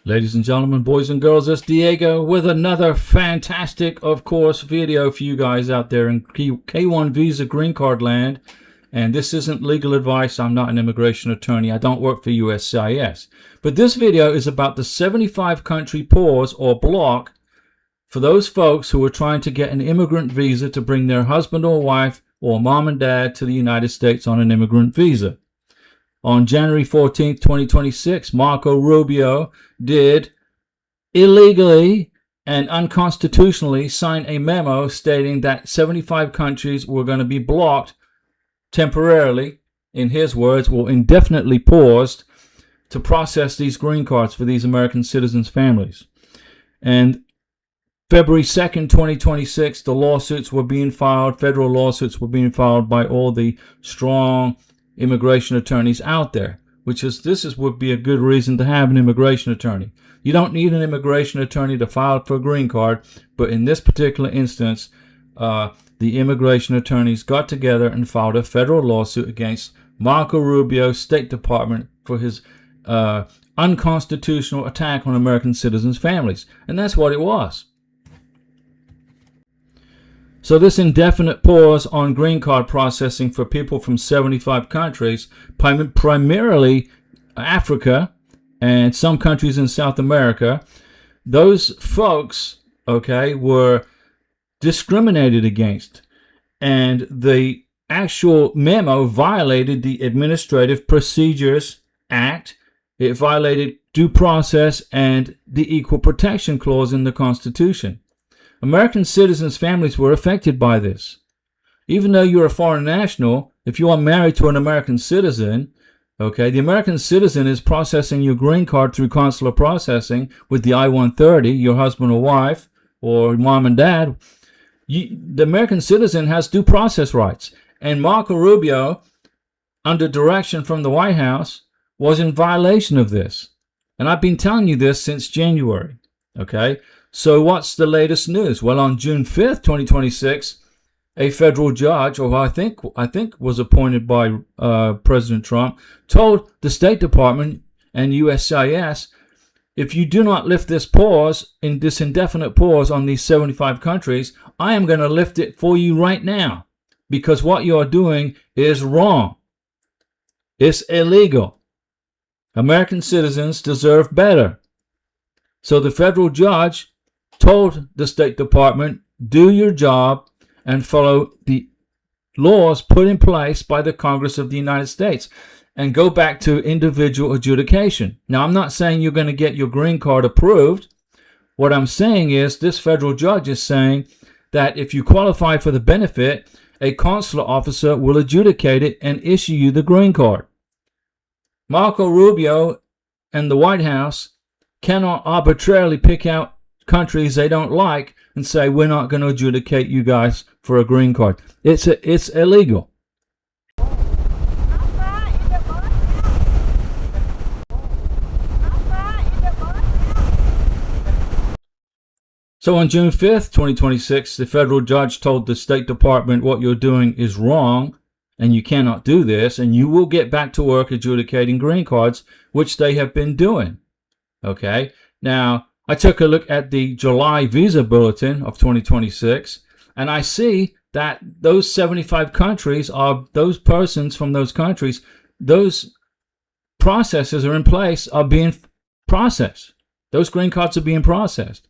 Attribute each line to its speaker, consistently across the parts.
Speaker 1: Ladies and gentlemen, boys and girls, it's Diego with another fantastic, of course, video for you guys out there in K1 visa green card land. And this isn't legal advice. I'm not an immigration attorney. I don't work for USCIS. But this video is about the 75 country pause or block for those folks who are trying to get an immigrant visa to bring their husband or wife or mom and dad to the United States on an immigrant visa. On January 14th, 2026, Marco Rubio did illegally and unconstitutionally sign a memo stating that 75 countries were going to be blocked temporarily, in his words, or indefinitely paused to process these green cards for these American citizens' families. And February 2nd, 2026, the lawsuits were being filed, federal lawsuits were being filed by all the strong immigration attorneys out there, would be a good reason to have an immigration attorney. You don't need an immigration attorney to file for a green card, but in this particular instance, the immigration attorneys got together and filed a federal lawsuit against Marco Rubio's State Department for his unconstitutional attack on American citizens' families. And that's what it was. So this indefinite pause on green card processing for people from 75 countries, primarily Africa and some countries in South America, those folks, okay, were discriminated against. And the actual memo violated the Administrative Procedures Act. It violated due process and the Equal Protection Clause in the Constitution. American citizens' families were affected by this. Even though you're a foreign national, if you are married to an American citizen, okay, the American citizen is processing your green card through consular processing with the I-130, your husband or wife, or mom and dad. The American citizen has due process rights. And Marco Rubio, under direction from the White House, was in violation of this. And I've been telling you this since January, okay? So what's the latest news? Well, on June 5th, 2026, a federal judge, or I think was appointed by President Trump, told the State Department and USCIS, if you do not lift this pause, in this indefinite pause on these 75 countries, I am going to lift it for you right now, because what you are doing is wrong. It's illegal. American citizens deserve better. So the federal judge told the State Department, do your job and follow the laws put in place by the Congress of the United States and go back to individual adjudication. Now, I'm not saying you're going to get your green card approved. What I'm saying is this federal judge is saying that if you qualify for the benefit, a consular officer will adjudicate it and issue you the green card. Marco Rubio and the White House cannot arbitrarily pick out countries they don't like and say, we're not going to adjudicate you guys for a green card. It's illegal. So on June 5th, 2026, the federal judge told the State Department what you're doing is wrong and you cannot do this, and you will get back to work adjudicating green cards, which they have been doing. Okay, now I took a look at the July visa bulletin of 2026, and I see that those 75 countries are those persons from those countries, those processes are in place, are being processed. Those green cards are being processed.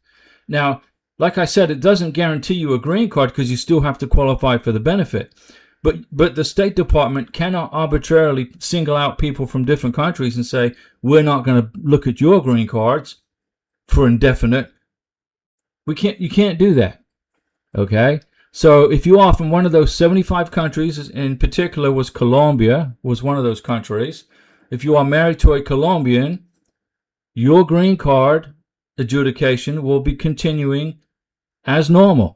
Speaker 1: Now, like I said, it doesn't guarantee you a green card because you still have to qualify for the benefit. But the State Department cannot arbitrarily single out people from different countries and say, we're not going to look at your green cards for indefinite. You can't do that. Okay? So if you are from one of those 75 countries, in particular was Colombia, was one of those countries. If you are married to a Colombian, your green card adjudication will be continuing as normal.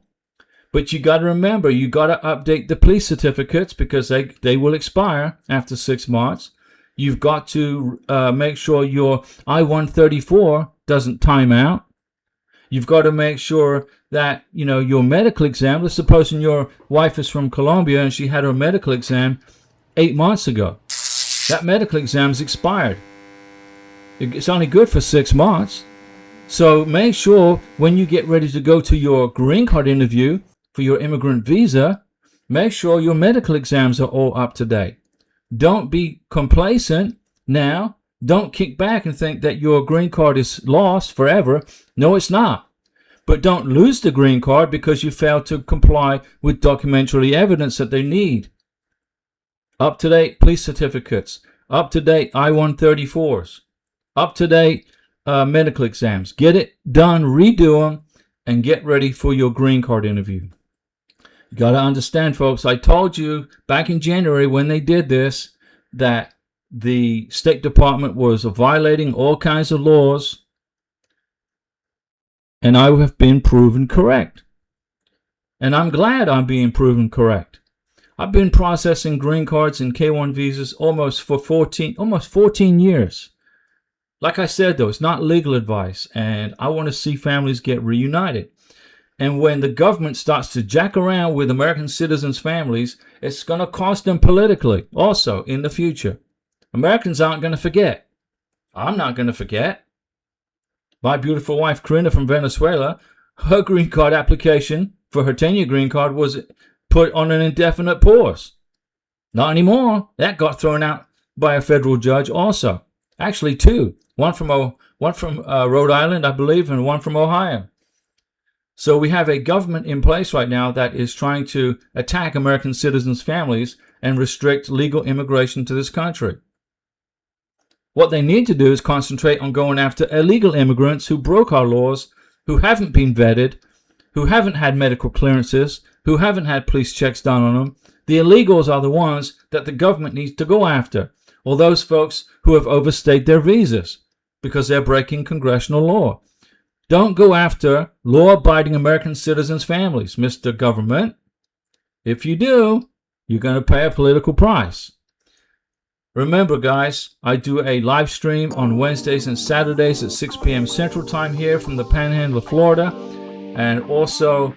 Speaker 1: But you got to remember, you got to update the police certificates because they will expire after 6 months. You've got to make sure your I-134 doesn't time out. You've got to make sure that, your medical exam, let's suppose your wife is from Colombia and she had her medical exam 8 months ago. That medical exam's expired. It's only good for 6 months. So make sure when you get ready to go to your green card interview for your immigrant visa, make sure your medical exams are all up to date. Don't be complacent now. Don't kick back and think that your green card is lost forever. No, it's not. But don't lose the green card because you failed to comply with documentary evidence that they need. Up-to-date police certificates, up-to-date I-134s, up-to-date medical exams. Get it done, redo them, and get ready for your green card interview. You got to understand, folks, I told you back in January when they did this that the State Department was violating all kinds of laws, and I have been proven correct. And I'm glad I'm being proven correct. I've been processing green cards and K-1 visas almost 14 years. Like I said, though, it's not legal advice, and I want to see families get reunited. And when the government starts to jack around with American citizens' families, it's going to cost them politically also in the future. Americans aren't going to forget. I'm not going to forget. My beautiful wife, Karina from Venezuela, her green card application for her 10-year green card was put on an indefinite pause. Not anymore. That got thrown out by a federal judge also. Actually, two. One from Rhode Island, I believe, and one from Ohio. So we have a government in place right now that is trying to attack American citizens' families and restrict legal immigration to this country. What they need to do is concentrate on going after illegal immigrants who broke our laws, who haven't been vetted, who haven't had medical clearances, who haven't had police checks done on them. The illegals are the ones that the government needs to go after, or those folks who have overstayed their visas because they're breaking congressional law. Don't go after law-abiding American citizens' families, Mr. Government. If you do, you're going to pay a political price. Remember, guys, I do a live stream on Wednesdays and Saturdays at 6 p.m. Central Time here from the Panhandle of Florida. And also,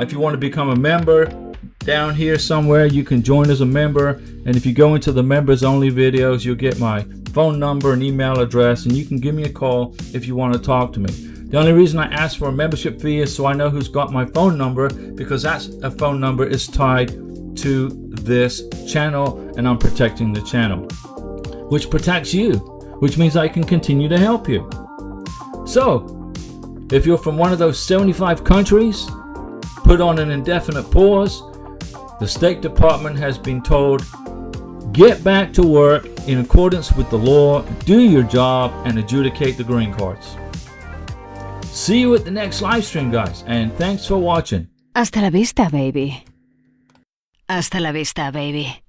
Speaker 1: if you want to become a member down here somewhere, you can join as a member. And if you go into the members-only videos, you'll get my phone number and email address, and you can give me a call if you want to talk to me. The only reason I ask for a membership fee is so I know who's got my phone number, because that phone number is tied to this channel, and I'm protecting the channel, which protects you, which means I can continue to help you. So, if you're from one of those 75 countries, put on an indefinite pause, the State Department has been told, get back to work in accordance with the law, do your job, and adjudicate the green cards. See you at the next live stream, guys, and thanks for watching.
Speaker 2: Hasta la vista, baby. Hasta la vista, baby.